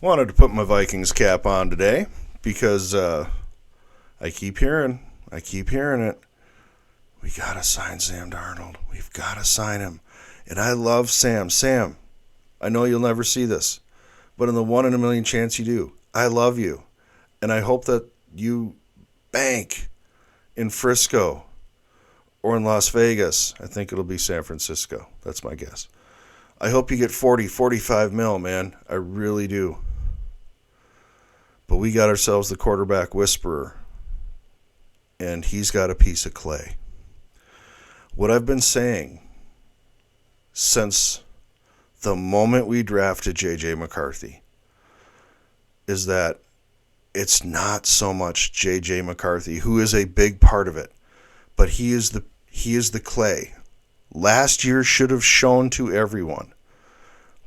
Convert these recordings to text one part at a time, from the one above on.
Wanted to put my Vikings cap on today because I keep hearing it. We gotta sign Sam Darnold. We've gotta sign him. And I love Sam. Sam, I know you'll never see this, but in the 1 in a million chance you do, I love you. And I hope that you bank in Frisco or in Las Vegas. I think it'll be San Francisco. That's my guess. I hope you get 40, 45 mil, man. I really do. But we got ourselves the quarterback whisperer, and he's got a piece of clay. What I've been saying since the moment we drafted J.J. McCarthy is that it's not so much J.J. McCarthy, who is a big part of it, but he is the clay. Last year should have shown to everyone,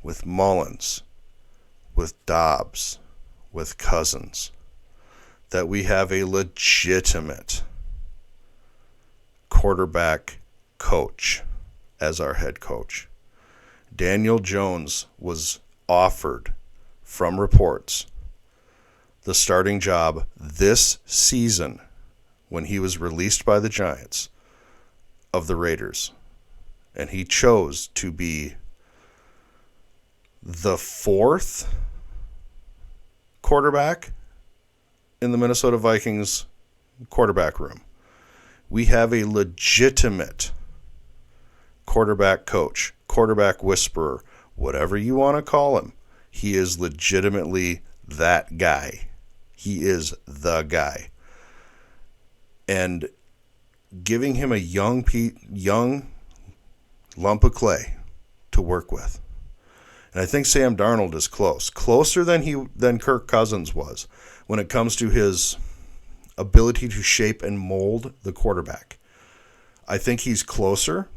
with Mullins, with Dobbs, with Cousins, that we have a legitimate quarterback coach as our head coach. Daniel Jones was offered, from reports, the starting job this season when he was released by the Giants of the Raiders. And he chose to be the fourth quarterback in the Minnesota Vikings quarterback room. We have a legitimate quarterback coach, quarterback whisperer, whatever you want to call him. He is legitimately that guy. He is the guy. And giving him a young lump of clay to work with. And I think Sam Darnold is closer than Kirk Cousins was when it comes to his ability to shape and mold the quarterback. I think he's closer.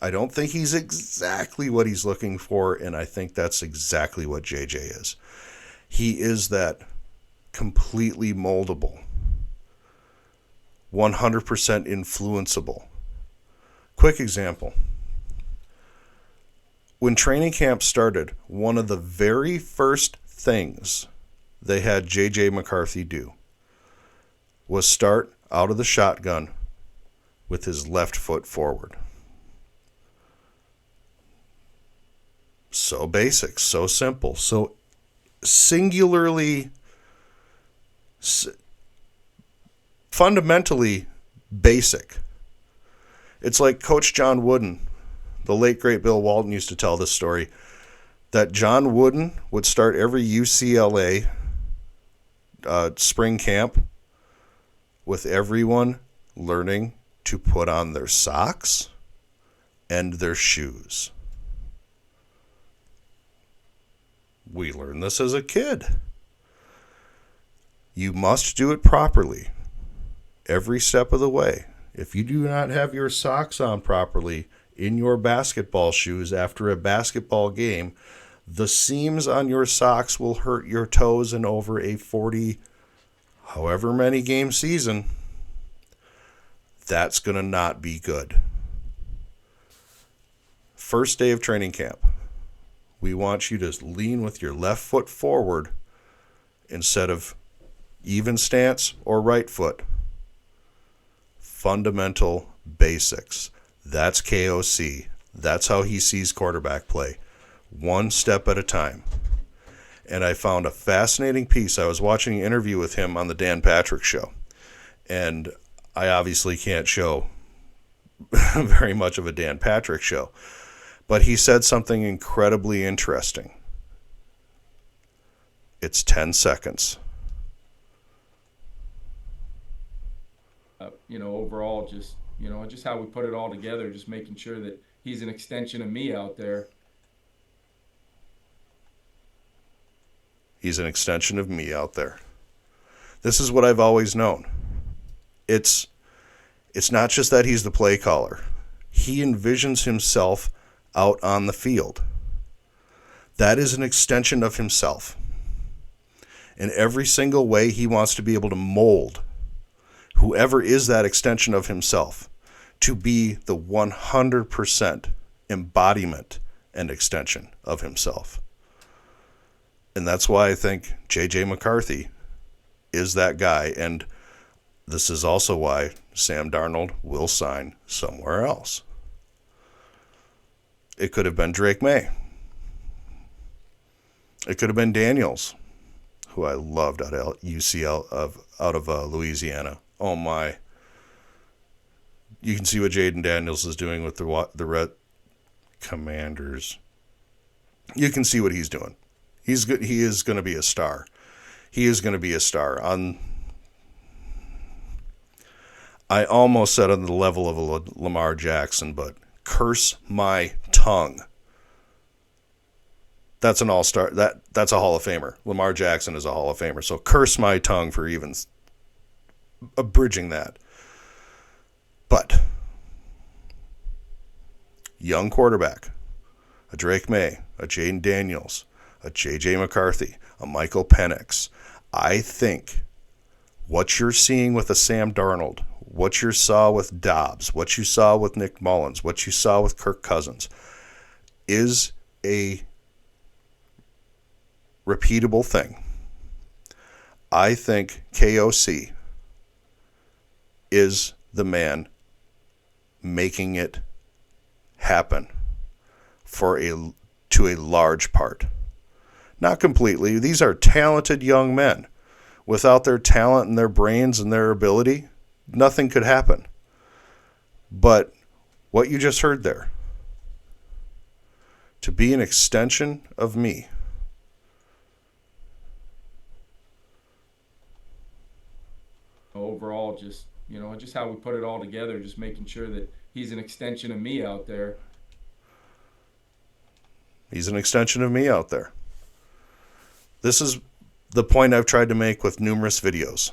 I don't think he's exactly what he's looking for, and I think that's exactly what JJ is. He is that completely moldable, 100% influenceable. Quick example. When training camp started, one of the very first things they had J.J. McCarthy do was start out of the shotgun with his left foot forward. So basic, so simple, so singularly, fundamentally basic. It's like Coach John Wooden, the late great Bill Walton used to tell this story, that John Wooden would start every UCLA spring camp with everyone learning to put on their socks and their shoes. We learned this as a kid. You must do it properly every step of the way. If you do not have your socks on properly in your basketball shoes after a basketball game, the seams on your socks will hurt your toes, and over a 40, however many game season, that's going to not be good. First day of training camp, we want you to lean with your left foot forward instead of even stance or right foot. Fundamental basics. That's KOC. That's how he sees quarterback play. One step at a time. And I found a fascinating piece. I was watching an interview with him on the Dan Patrick Show. And I obviously can't show very much of a Dan Patrick Show. But he said something incredibly interesting. It's 10 seconds. Overall, just how we put it all together, just making sure that he's an extension of me out there. He's an extension of me out there. This is what I've always known. It's not just that he's the play caller. He envisions himself out on the field. That is an extension of himself. In every single way, he wants to be able to mold whoever is that extension of himself to be the 100% embodiment and extension of himself. And that's why I think J.J. McCarthy is that guy. And this is also why Sam Darnold will sign somewhere else. It could have been Drake May. It could have been Daniels, who I loved out of UCL, out of Louisiana. Oh my! You can see what Jaden Daniels is doing with the Red Commanders. You can see what he's doing. He's good. He is going to be a star. He is going to be a star. I almost said on the level of a Lamar Jackson, but curse my tongue. That's an all-star. That's a Hall of Famer. Lamar Jackson is a Hall of Famer. So curse my tongue for even abridging that. But young quarterback, a Drake May, a Jaden Daniels, a J.J. McCarthy, a Michael Penix. I think what you're seeing with a Sam Darnold, what you saw with Dobbs, what you saw with Nick Mullins, what you saw with Kirk Cousins is a repeatable thing. I think KOC is the man making it happen to a large part. Not completely. These are talented young men. Without their talent and their brains and their ability, nothing could happen. But what you just heard there, to be an extension of me, overall, just how we put it all together, just making sure that he's an extension of me out there. He's an extension of me out there. This is the point I've tried to make with numerous videos.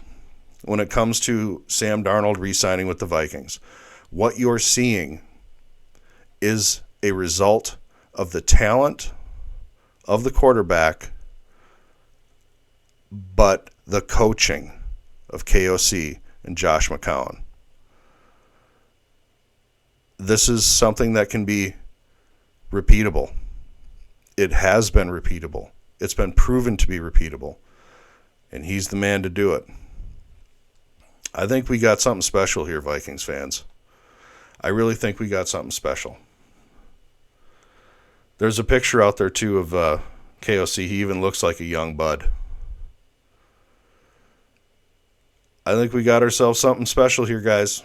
When it comes to Sam Darnold re-signing with the Vikings, what you're seeing is a result of the talent of the quarterback, but the coaching of KOC and Josh McCown. This is something that can be repeatable. It has been repeatable. It's been proven to be repeatable. And he's the man to do it. I think we got something special here, Vikings fans. I really think we got something special. There's a picture out there, too, of KOC. He even looks like a young bud. I think we got ourselves something special here, guys.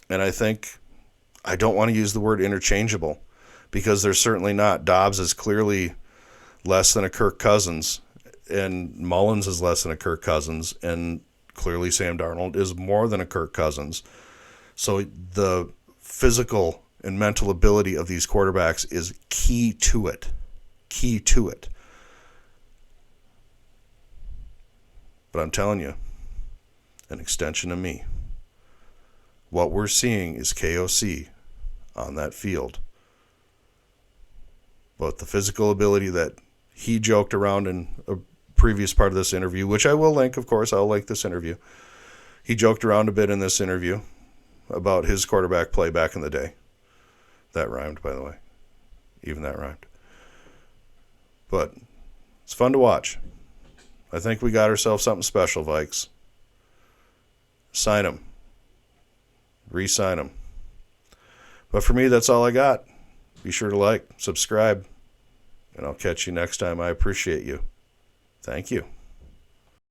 And I don't want to use the word interchangeable, because they're certainly not. Dobbs is clearly less than a Kirk Cousins, and Mullins is less than a Kirk Cousins, and clearly Sam Darnold is more than a Kirk Cousins. So the physical and mental ability of these quarterbacks is key to it. Key to it. But I'm telling you, an extension of me. What we're seeing is KOC on that field. But the physical ability that he joked around in a previous part of this interview, which I will link, of course, I'll link this interview. He joked around a bit in this interview about his quarterback play back in the day. That rhymed, by the way. Even that rhymed. But it's fun to watch. I think we got ourselves something special, Vikes. Sign him. Re-sign him. But for me, that's all I got. Be sure to like, subscribe, and I'll catch you next time. I appreciate you. Thank you.